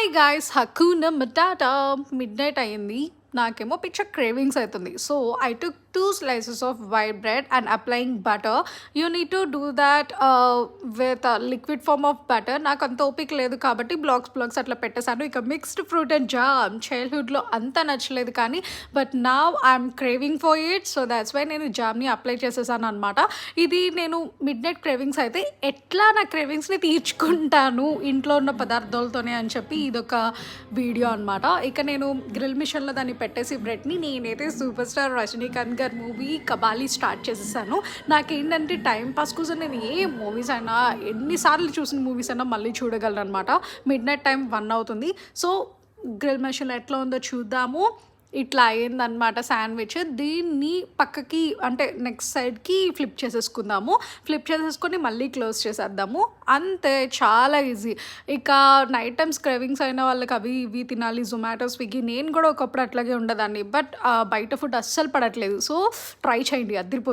Hi guys, హకూనా matata. Mid night అయ్యింది. నాకేమో పిచ్చ క్రేవింగ్స్ అవుతుంది. So I took 2 slices of white bread and applying butter. You need to do that with a liquid form of butter. నాకు అంత ఓపిక లేదు కాబట్టి బ్లాక్స్ అట్లా పెట్టేశాను. ఇక మిక్స్డ్ ఫ్రూట్ అండ్ జామ్ చైల్డ్హుడ్లో అంత నచ్చలేదు కానీ but now I'm craving for it. So that's why నేను జామ్ని అప్లై చేసేసాను అనమాట. ఇది నేను మిడ్ నైట్ క్రేవింగ్స్ అయితే ఎట్లా నా క్రేవింగ్స్ని తీర్చుకుంటాను ఇంట్లో ఉన్న పదార్థాలతోనే అని చెప్పి ఇదొక వీడియో అనమాట. ఇక నేను గ్రిల్ మిషన్లో దాన్ని పెట్టేసి బ్రెడ్ని నేనైతే సూపర్ స్టార్ రజనీకాంత్ గారి మూవీ కబాలీ స్టార్ట్ చేసేసాను. నాకేంటంటే టైం పాస్ కోసం నేను ఏ మూవీస్ అయినా ఎన్నిసార్లు చూసిన మూవీస్ అయినా మళ్ళీ చూడగలను అనమాట. మిడ్ నైట్ టైం 1 అవుతుంది. సో గ్రిల్ మెషిన్ ఎట్లా ఉందో చూద్దాము. ఇట్లా అయిందనమాట శాండ్విచ్. దీన్ని పక్కకి అంటే నెక్స్ట్ సైడ్కి ఫ్లిప్ చేసేసుకుందాము. ఫ్లిప్ చేసేసుకొని మళ్ళీ క్లోజ్ చేసేద్దాము. అంతే, చాలా ఈజీ. ఇక నైట్ టైమ్స్ క్రేవింగ్స్ అయిన వాళ్ళకి అవి ఇవి తినాలి, జొమాటో, స్విగ్గీ. నేను కూడా ఒకప్పుడు అట్లాగే ఉండేదాన్ని. బట్ బయట ఫుడ్ అస్సలు పడట్లేదు. సో ట్రై చేయండి, అదిరిపోతుంది.